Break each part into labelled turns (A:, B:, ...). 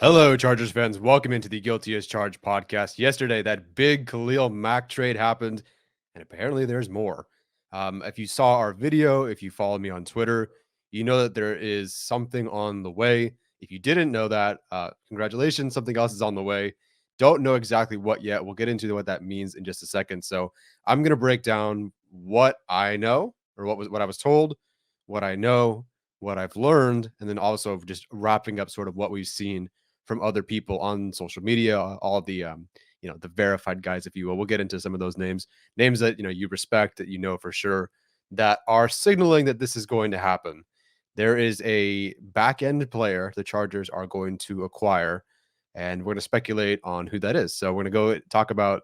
A: Hello, Chargers fans. Welcome into the Guilty as Charged podcast. Yesterday, that big Khalil Mack trade happened, and apparently there's more. If you saw our video, if you followed me on Twitter, you know that there is something on the way. If you didn't know that, congratulations, something else is on the way. Don't know exactly what yet. We'll get into what that means in just a second. So I'm going to break down what I know, or what I was told, what I know, what I've learned, and then also just wrapping up sort of what we've seen from other people on social media, all the the verified guys, if you will. We'll get into some of those names that you respect, that for sure, that are signaling that this is going to happen. There is a back end player the Chargers are going to acquire, and we're going to speculate on who that is. So we're going to go talk about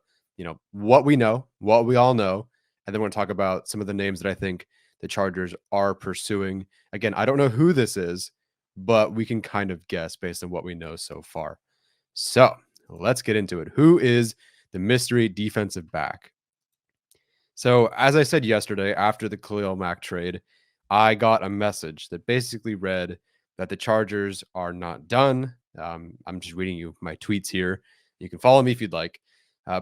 A: what we know, what we all know, and then we're going to talk about some of the names that I think the Chargers are pursuing. Again, I don't know who this is, but we can kind of guess based on what we know so far. So let's get into it. Who is the mystery defensive back? So, as I said yesterday, after the Khalil Mack trade, I got a message that basically read that the Chargers are not done. I'm just reading you my tweets here. You can follow me if you'd like.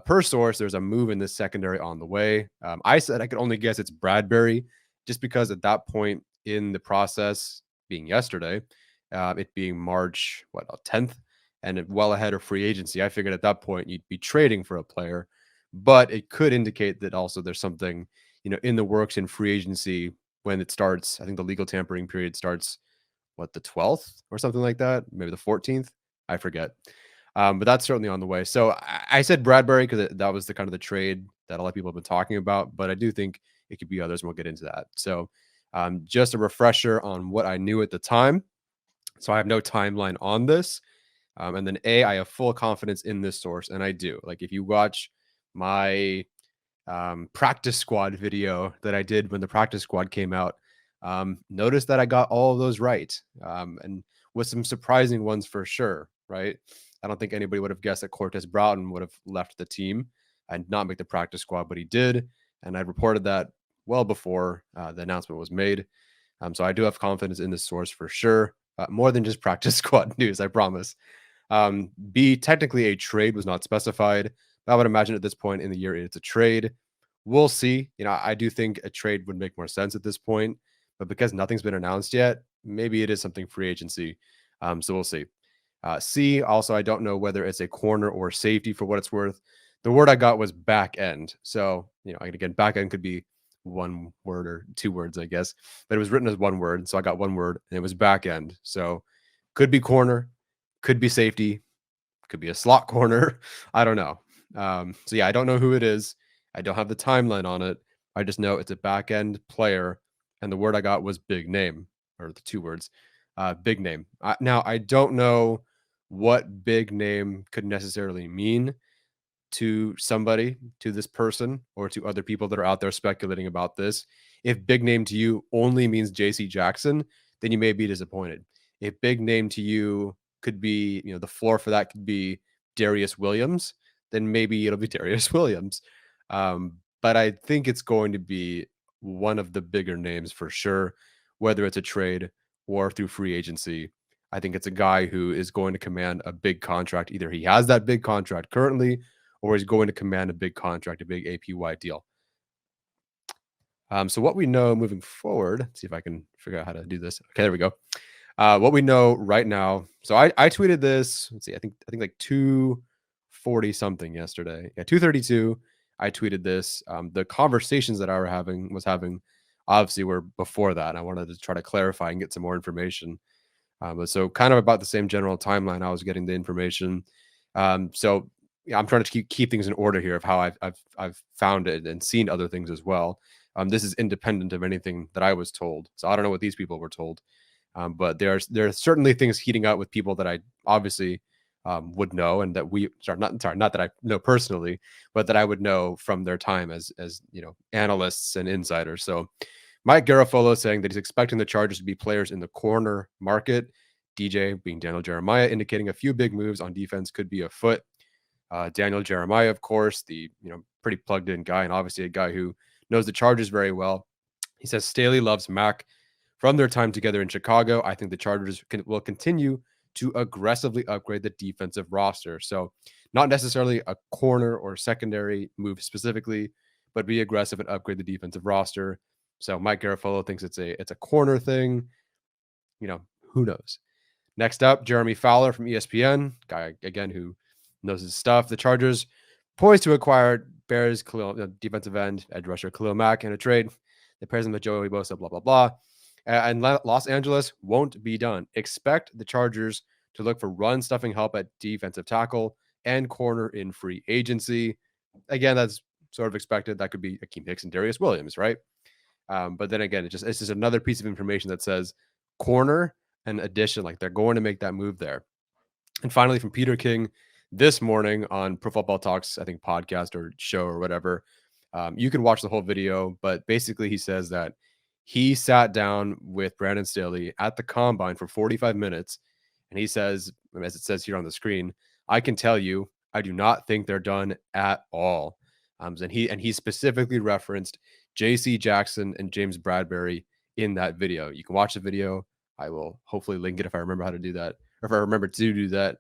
A: Per source, there's a move in this secondary on the way. I said I could only guess it's Bradbury, just because at that point in the process, being yesterday, it being March 10th, and well ahead of free agency, I figured at that point you'd be trading for a player, but it could indicate that also there's something in the works in free agency when it starts. I think the legal tampering period starts the 12th or something like that, maybe the 14th. I forget. But that's certainly on the way. So I said Bradbury because that was the kind of the trade that a lot of people have been talking about, but I do think it could be others, and we'll get into that. So just a refresher on what I knew at the time. So I have no timeline on this. And then I have full confidence in this source, and I do. Like if you watch my practice squad video that I did when the practice squad came out, notice that I got all of those right, and with some surprising ones for sure, right? I don't think anybody would have guessed that Cortez Broughton would have left the team and not make the practice squad, but he did. And I reported that well before the announcement was made. So I do have confidence in this source for sure. More than just practice squad news, I promise. B, technically a trade was not specified. I would imagine at this point in the year it's a trade. We'll see. I do think a trade would make more sense at this point, but because nothing's been announced yet, maybe it is something free agency. So we'll see. C, also, I don't know whether it's a corner or safety for what it's worth. The word I got was back end. So, again, back end could be one word or two words, I guess, but it was written as one word. So I got one word and it was back end. So could be corner, could be safety, could be a slot corner. I don't know. So yeah, I don't know who it is. I don't have the timeline on it. I just know it's a back end player. And the word I got was big name, or the two words, big name. Now, I don't know what big name could necessarily mean to somebody, to this person, or to other people that are out there speculating about this. If big name to you only means JC Jackson, then you may be disappointed. If big name to you could be, the floor for that could be Darius Williams, then maybe it'll be Darius Williams. But I think it's going to be one of the bigger names for sure, whether it's a trade or through free agency. I think it's a guy who is going to command a big contract. Either he has that big contract currently, or he's going to command a big contract, a big APY deal. So what we know moving forward, let's see if I can figure out how to do this. Okay, there we go. What we know right now. So I tweeted this. Let's see. I think like 2:40 something yesterday. Yeah, 2:32. I tweeted this. The conversations that I was having, obviously were before that. I wanted to try to clarify and get some more information. But so kind of about the same general timeline I was getting the information. So yeah, I'm trying to keep things in order here of how I've found it and seen other things as well. This is independent of anything that I was told, so I don't know what these people were told. But there are certainly things heating up with people that I obviously would know, and that not that I know personally, but that I would know from their time as analysts and insiders. So Mike Garafolo saying that he's expecting the Chargers to be players in the corner market. DJ being Daniel Jeremiah, indicating a few big moves on defense could be afoot. Daniel Jeremiah, of course, the pretty plugged in guy, and obviously a guy who knows the Chargers very well. He says Staley loves Mack from their time together in Chicago. I think the Chargers will continue to aggressively upgrade the defensive roster. So not necessarily a corner or secondary move specifically, but be aggressive and upgrade the defensive roster. So Mike Garafolo thinks it's a corner thing. Who knows? Next up, Jeremy Fowler from ESPN, guy again who knows his stuff. The Chargers poised to acquire Bears defensive end, edge rusher Khalil Mack in a trade. They pairs him with Joey Bosa, blah, blah, blah. And Los Angeles won't be done. Expect the Chargers to look for run stuffing help at defensive tackle and corner in free agency. Again, that's sort of expected. That could be Akeem Hicks and Darius Williams, right? But then again, it's just another piece of information that says corner and addition, like they're going to make that move there. And finally, from Peter King this morning on Pro Football Talks, I think podcast or show or whatever, you can watch the whole video, but basically he says that he sat down with Brandon Staley at the combine for 45 minutes. And he says, as it says here on the screen, I can tell you, I do not think they're done at all. And he specifically referenced JC Jackson and James Bradbury in that video. You can watch the video. I will hopefully link it if I remember how to do that, or if I remember to do that.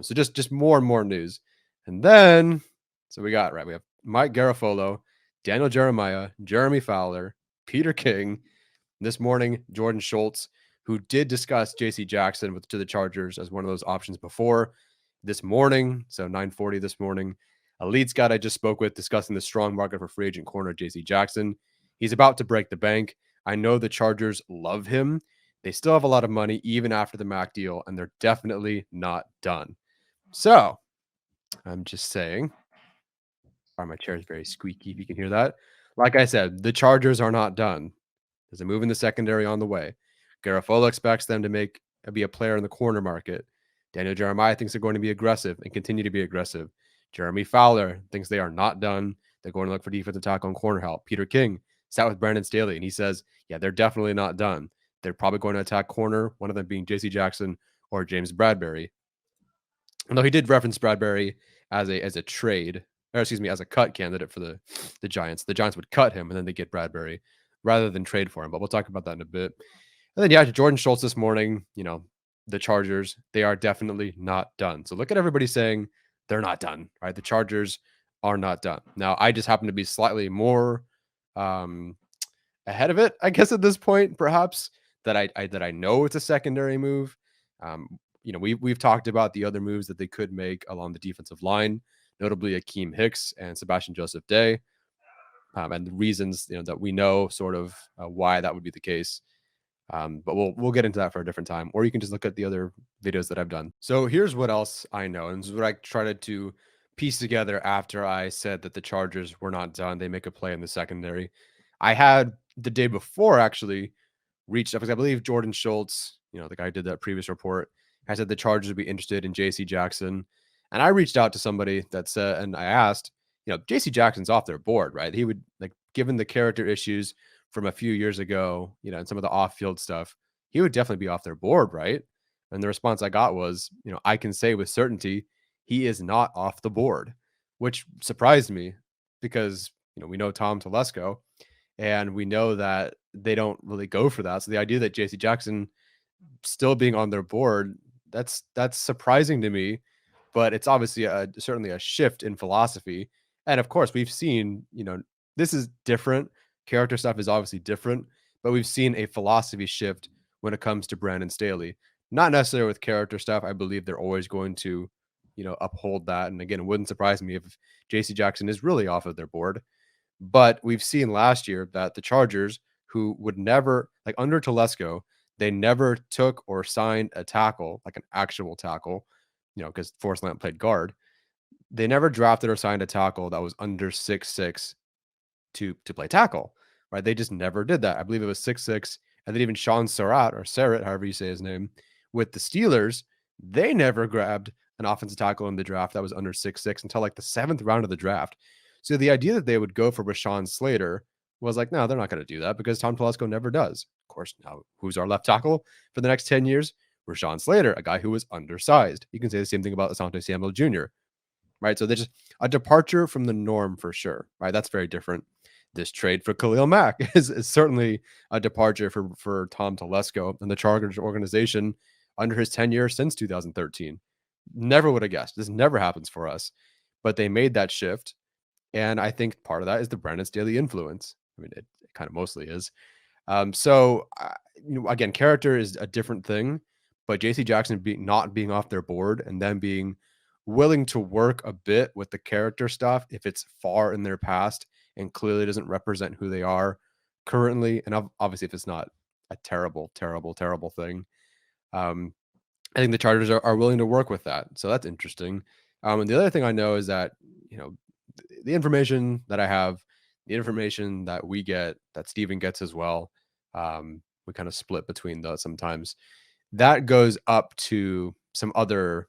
A: So just more and more news. And then, so we have Mike Garafolo, Daniel Jeremiah, Jeremy Fowler, Peter King. This morning, Jordan Schultz, who did discuss JC Jackson to the Chargers as one of those options before this morning. So 9:40 this morning. Elite Scott I just spoke with discussing the strong market for free agent corner JC Jackson. He's about to break the bank. I know the Chargers love him. They still have a lot of money even after the Mac deal, and they're definitely not done. So I'm just saying, my chair is very squeaky if you can hear that. Like I said, the Chargers are not done. There's a move in the secondary on the way. Garafolo expects them to be a player in the corner market. Daniel Jeremiah thinks they're going to be aggressive and continue to be aggressive. Jeremy Fowler thinks they are not done. They're going to look for defensive tackle and corner help. Peter King sat with Brandon Staley, and he says, yeah, they're definitely not done. They're probably going to attack corner, one of them being JC Jackson or James Bradbury. Although he did reference Bradbury as a trade, or excuse me, as a cut candidate for the Giants. The Giants would cut him, and then they get Bradbury rather than trade for him. But we'll talk about that in a bit. And then, Jordan Schultz this morning, the Chargers, they are definitely not done. So look at everybody saying they're not done, right? The Chargers are not done. Now, I just happen to be slightly more ahead of it, I guess, at this point, perhaps, that I know it's a secondary move. We've talked about the other moves that they could make along the defensive line, notably Akeem Hicks and Sebastian Joseph Day, and the reasons that we know sort of why that would be the case. But we'll get into that for a different time, or you can just look at the other videos that I've done. So here's what else I know, and this is what I tried to piece together after I said that the Chargers were not done. They make a play in the secondary. I had the day before actually reached up because I believe Jordan Schultz, the guy who did that previous report, I said the Chargers would be interested in JC Jackson. And I reached out to somebody that said, and I asked, JC Jackson's off their board, right? He would, given the character issues from a few years ago, and some of the off-field stuff, he would definitely be off their board, right? And the response I got was, I can say with certainty he is not off the board, which surprised me because, we know Tom Telesco and we know that they don't really go for that. So the idea that JC Jackson still being on their board, that's surprising to me, but it's obviously certainly a shift in philosophy. And of course, we've seen, this is different. Character stuff is obviously different, but we've seen a philosophy shift when it comes to Brandon Staley. Not necessarily with character stuff. I believe they're always going to, uphold that. And again, it wouldn't surprise me if JC Jackson is really off of their board. But we've seen last year that the Chargers, who would never, under Telesco, they never took or signed a tackle, like an actual tackle, because Forrest Lamp played guard. They never drafted or signed a tackle that was under 6'6" to play tackle, right? They just never did that. I believe it was 6'6", and then even Sean Sarrett, however you say his name, with the Steelers, they never grabbed an offensive tackle in the draft that was under 6'6" until the 7th round of the draft. So the idea that they would go for Rashawn Slater was no, they're not going to do that because Tom Telesco never does. Of course, now who's our left tackle for the next 10 years? Rashawn Slater, a guy who was undersized. You can say the same thing about Asante Samuel Jr., right? So there's just a departure from the norm for sure, right? That's very different. This trade for Khalil Mack is certainly a departure for Tom Telesco and the Chargers organization under his tenure since 2013. Never would have guessed. This never happens for us. But they made that shift. And I think part of that is the Brandon Staley influence. I mean, it kind of mostly is. Again, character is a different thing, but JC Jackson not being off their board and then being willing to work a bit with the character stuff if it's far in their past and clearly doesn't represent who they are currently, and obviously if it's not a terrible, terrible, terrible thing. I think the Chargers are willing to work with that, so that's interesting. And the other thing I know is that the information that I have, the information that we get, that Steven gets as well. We kind of split between those sometimes. That goes up to some other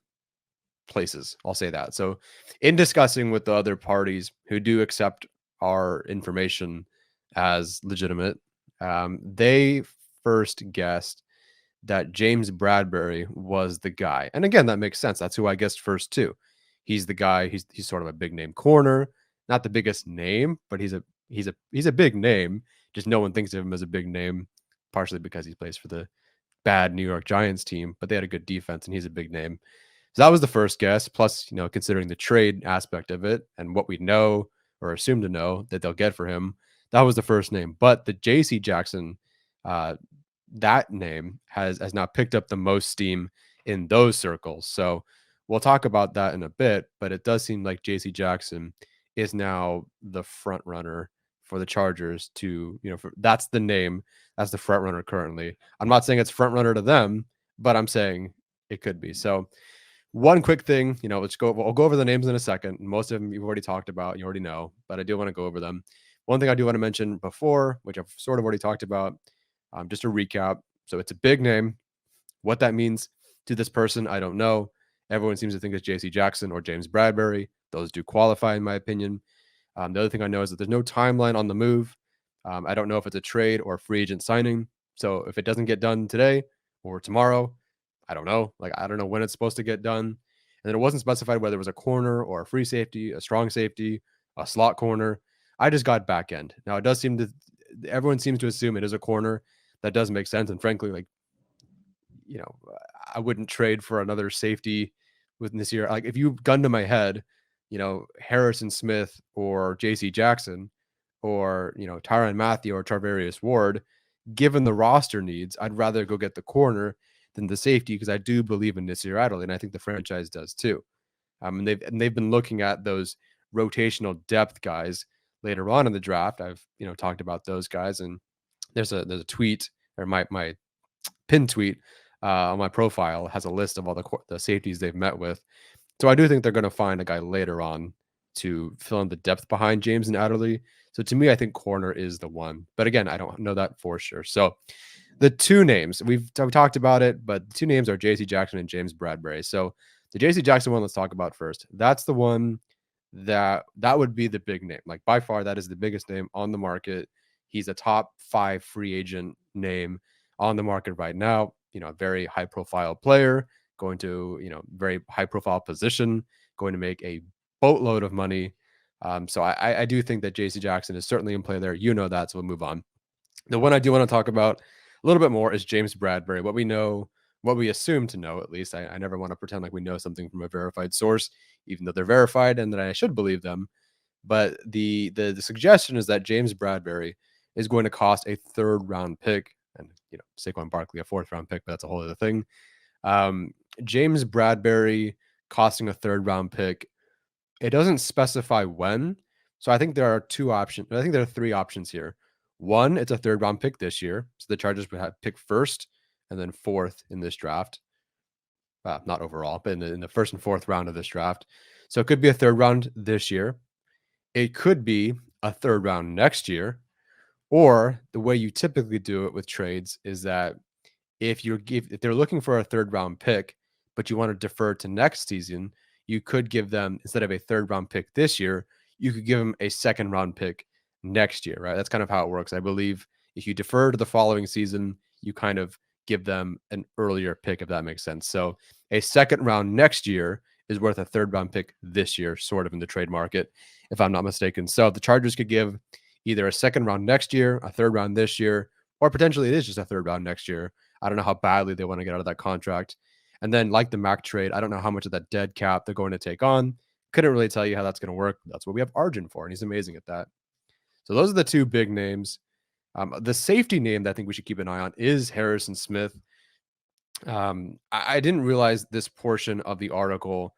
A: places. I'll say that. So in discussing with the other parties who do accept our information as legitimate, they first guessed that James Bradbury was the guy. And again, that makes sense. That's who I guessed first too. He's the guy. He's sort of a big name corner, not the biggest name, but he's a big name. Just no one thinks of him as a big name, partially because he plays for the bad New York Giants team, but they had a good defense and he's a big name. So that was the first guess. Plus, considering the trade aspect of it and what we know or assume to know that they'll get for him, that was the first name. But the JC Jackson, that name has now picked up the most steam in those circles. So we'll talk about that in a bit, but it does seem like JC Jackson is now the front runner for the Chargers that's the name. That's the front runner currently. I'm not saying it's front runner to them, but I'm saying it could be. So one quick thing, I'll go over the names in a second. Most of them you've already talked about, you already know, but I do want to go over them. One thing I do want to mention before, which I've sort of already talked about, just a recap. So it's a big name. What that means to this person, I don't know. Everyone seems to think it's JC Jackson or James Bradbury. Those do qualify, in my opinion. The other thing I know is that there's no timeline on the move. I don't know if it's a trade or a free agent signing. So if it doesn't get done today or tomorrow, I don't know. I don't know when it's supposed to get done. And then it wasn't specified whether it was a corner or a free safety, a strong safety, a slot corner. I just got back end. Now it does everyone seems to assume it is a corner. That does make sense. And frankly, I wouldn't trade for another safety within this year. Like if you gun to my head, Harrison Smith or JC Jackson or, Tyrique Matthews or Charvarius Ward, given the roster needs, I'd rather go get the corner than the safety because I do believe in Nasir Adderley, and I think the franchise does too. And they've been looking at those rotational depth guys later on in the draft. I've talked about those guys, and there's a tweet, or my pin tweet on my profile has a list of all the safeties they've met with. So I do think they're going to find a guy later on to fill in the depth behind James and Adderley. So to me, I think corner is the one. But again, I don't know that for sure. So the two names, we've talked about it, but the two names are JC Jackson and James Bradbury. So the JC Jackson one, let's talk about first. That's the one that would be the big name. Like by far, that is the biggest name on the market. He's a top 5 free agent name on the market right now. A very high profile player, going to, very high profile position, going to make a boatload of money. So I do think that JC Jackson is certainly in play there. That, so we'll move on. The one I do want to talk about a little bit more is James Bradbury. What we know, what we assume to know, at least. I never want to pretend like we know something from a verified source, even though they're verified and that I should believe them. But the suggestion is that James Bradbury is going to cost a 3rd round pick, and Saquon Barkley a 4th round pick, but that's a whole other thing. James Bradbury costing a 3rd round pick. It doesn't specify when. So I think there are 2 options. I think there are 3 options here. One, it's a 3rd round pick this year. So the Chargers would have pick 1st and then 4th in this draft. Not overall, but in the 1st and 4th round of this draft. So it could be a 3rd round this year. It could be a 3rd round next year. Or the way you typically do it with trades is that if they're looking for a 3rd round pick, but you want to defer to next season, you could give them, instead of a 3rd round pick this year, you could give them a 2nd round pick next year, right? That's kind of how it works. I believe if you defer to the following season, you kind of give them an earlier pick, if that makes sense. So a 2nd round next year is worth a 3rd round pick this year, sort of in the trade market, if I'm not mistaken. So the Chargers could give either a 2nd round next year, a 3rd round this year, or potentially it is just a 3rd round next year. I don't know how badly they want to get out of that contract. And then, like the Mac trade, I don't know how much of that dead cap they're going to take on. Couldn't really tell you how that's going to work. That's what we have Arjun for, and he's amazing at that. So those are the two big names. The safety name that I think we should keep an eye on is Harrison Smith. I didn't realize this portion of the article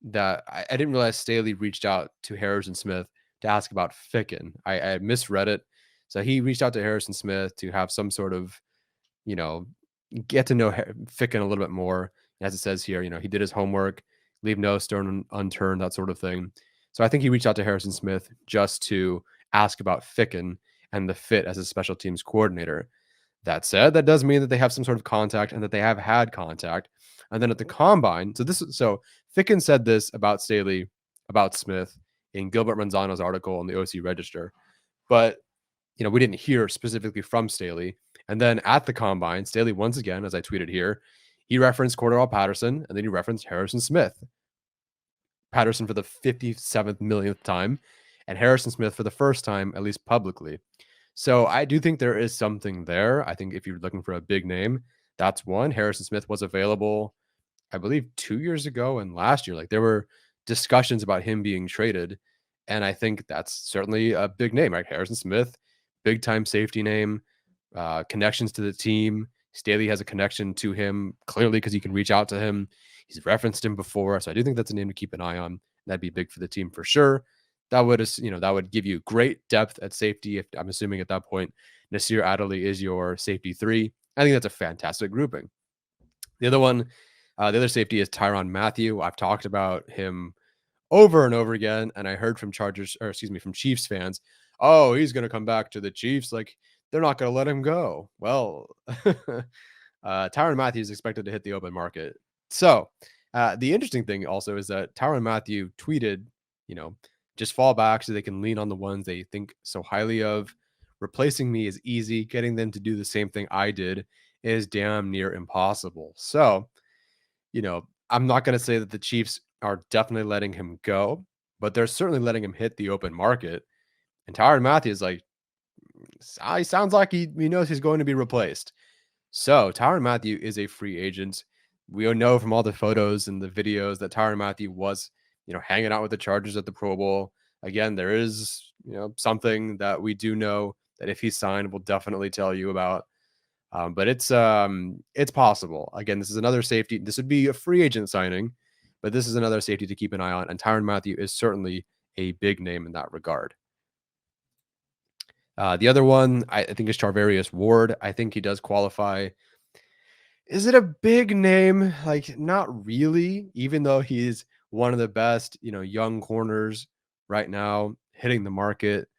A: that I didn't realize Staley reached out to Harrison Smith to ask about Ficken. I misread it. So he reached out to Harrison Smith to have some sort of, you know, get to know Ficken a little bit more. As it says here, he did his homework, leave no stone unturned, that sort of thing. So I think he reached out to Harrison Smith just to ask about Ficken and the fit as a special teams coordinator. That said, that does mean that they have some sort of contact and that they have had contact. And then at the combine, so Ficken said this about Staley, about Smith in Gilbert Manzano's article in the OC Register, but we didn't hear specifically from Staley. And then at the combine, Staley once again, as I tweeted here, he referenced Cordarrelle Patterson and then he referenced Harrison Smith. Patterson for the 57th millionth time, and Harrison Smith for the first time, at least publicly. So I do think there is something there. I think if you're looking for a big name, that's one. Harrison Smith was available, I believe, 2 years ago and last year. Like there were discussions about him being traded, and I think that's certainly a big name, right? Harrison Smith, big time safety name, connections to the team. Staley has a connection to him clearly because he can reach out to him. He's referenced him before, so I do think that's a name to keep an eye on. That'd be big for the team for sure. That would give you great depth at safety. If I'm assuming at that point, Nasir Adderley is your safety 3. I think that's a fantastic grouping. The other safety is Tyrann Mathieu. I've talked about him over and over again, and I heard from from Chiefs fans, oh, he's going to come back to the Chiefs. Like they're not going to let him go. Well, Tyrann Mathieu is expected to hit the open market. So the interesting thing also is that Tyrann Mathieu tweeted, just fall back so they can lean on the ones they think so highly of. Replacing me is easy. Getting them to do the same thing I did is damn near impossible. So, I'm not going to say that the Chiefs are definitely letting him go, but they're certainly letting him hit the open market. And Tyrann Mathieu is like, he sounds like he knows he's going to be replaced. So Tyrann Mathieu is a free agent. We know from all the photos and the videos that Tyrann Mathieu was, hanging out with the Chargers at the Pro Bowl. Again, there is, something that we do know that if he's signed, we'll definitely tell you about. But it's possible. Again, this is another safety. This would be a free agent signing, but this is another safety to keep an eye on. And Tyrann Mathieu is certainly a big name in that regard. The other one I think is Charvarius Ward. I think he does qualify. Is it a big name? Like, not really, even though he's one of the best, young corners right now hitting the market.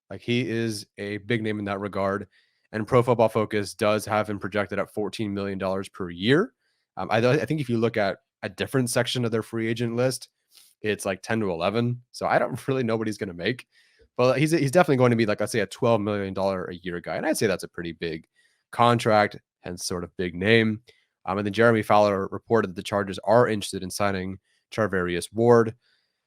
A: Like he is a big name in that regard. And Pro Football Focus does have him projected at $14 million per year. I think if you look at a different section of their free agent list, it's like 10 to 11. So I don't really know what he's going to make. But he's definitely going to be like, let's say, a $12 million a year guy. And I'd say that's a pretty big contract, hence sort of big name. And then Jeremy Fowler reported that the Chargers are interested in signing Charvarius Ward.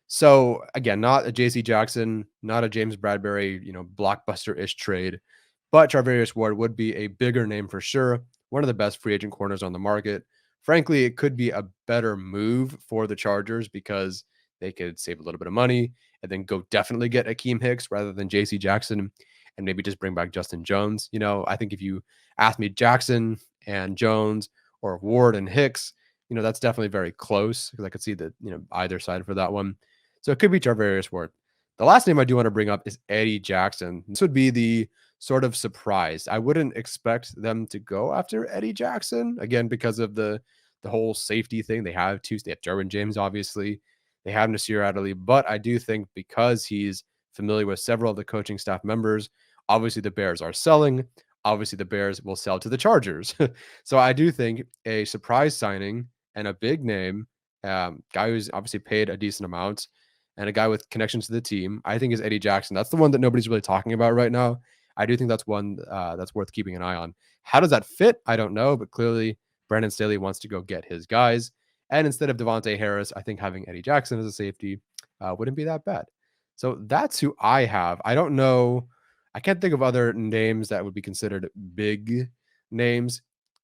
A: So again, not a JC Jackson, not a James Bradbury, blockbuster-ish trade, but Charvarius Ward would be a bigger name for sure. One of the best free agent corners on the market. Frankly, it could be a better move for the Chargers because they could save a little bit of money and then go definitely get Akeem Hicks rather than JC Jackson and maybe just bring back Justin Jones. I think if you ask me Jackson and Jones or Ward and Hicks, that's definitely very close because I could see that, either side for that one. So it could be Charvarius Ward. The last name I do want to bring up is Eddie Jackson. This would be the sort of surprise. I wouldn't expect them to go after Eddie Jackson, again, because of the whole safety thing. They have Derwin James, obviously. They have Nasir Adderley, but I do think because he's familiar with several of the coaching staff members, obviously the Bears are selling. Obviously the Bears will sell to the Chargers. So I do think a surprise signing and a big name, guy who's obviously paid a decent amount, and a guy with connections to the team, I think is Eddie Jackson. That's the one that nobody's really talking about right now. I do think that's one that's worth keeping an eye on. How does that fit? I don't know, but clearly Brandon Staley wants to go get his guys. And instead of Devontae Harris, I think having Eddie Jackson as a safety wouldn't be that bad. So that's who I have. I don't know. I can't think of other names that would be considered big names.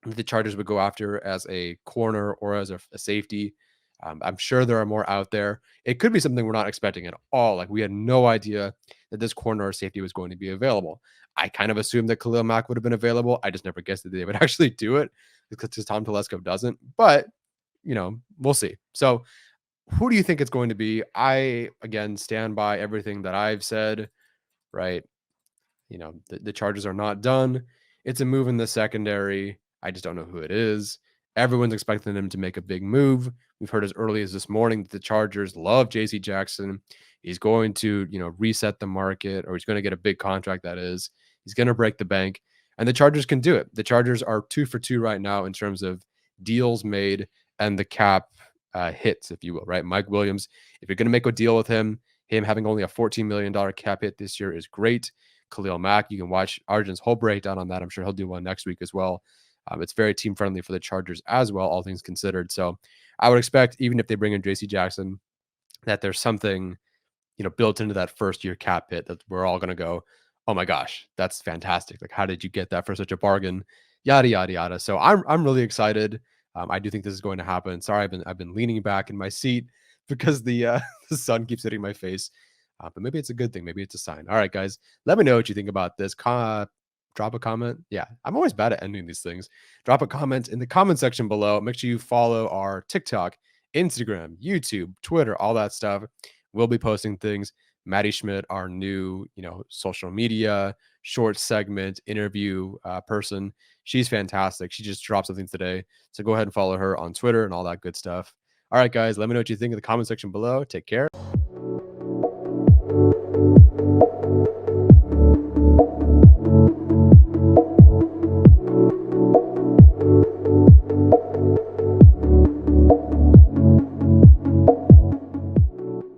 A: the Chargers would go after as a corner or as a safety. I'm sure there are more out there. It could be something we're not expecting at all. Like we had no idea that this corner or safety was going to be available. I kind of assumed that Khalil Mack would have been available. I just never guessed that they would actually do it because Tom Telesco doesn't. But we'll see. So who do you think it's going to be? I again stand by everything that I've said. Right. The Chargers are not done. It's a move in the secondary. I just don't know who it is. Everyone's expecting them to make a big move. We've heard as early as this morning that the Chargers love JC Jackson. He's going to, reset the market, or he's going to get a big contract. That is, he's going to break the bank, and the Chargers can do it. The Chargers are 2 for 2 right now in terms of deals made and the cap hits, if you will, right? Mike Williams, if you're going to make a deal with him having only a $14 million cap hit this year is great. Khalil Mack, you can watch Arjun's whole breakdown on that. I'm sure he'll do one next week as well. It's very team friendly for the Chargers as well, all things considered. So I would expect, even if they bring in JC Jackson, that there's something, built into that first year cap hit that we're all going to go, oh my gosh, that's fantastic. Like, how did you get that for such a bargain? Yada, yada, yada. So I'm really excited. I do think this is going to happen. Sorry, I've been leaning back in my seat because the sun keeps hitting my face. But maybe it's a good thing. Maybe it's a sign. All right, guys, let me know what you think about this. Drop a comment. Yeah, I'm always bad at ending these things. Drop a comment in the comment section below. Make sure you follow our TikTok, Instagram, YouTube, Twitter, all that stuff. We'll be posting things. Maddie Schmidt, our new, social media short segment interview person. She's fantastic. She just dropped something today. So go ahead and follow her on Twitter and all that good stuff. All right, guys, let me know what you think in the comment section below. Take care.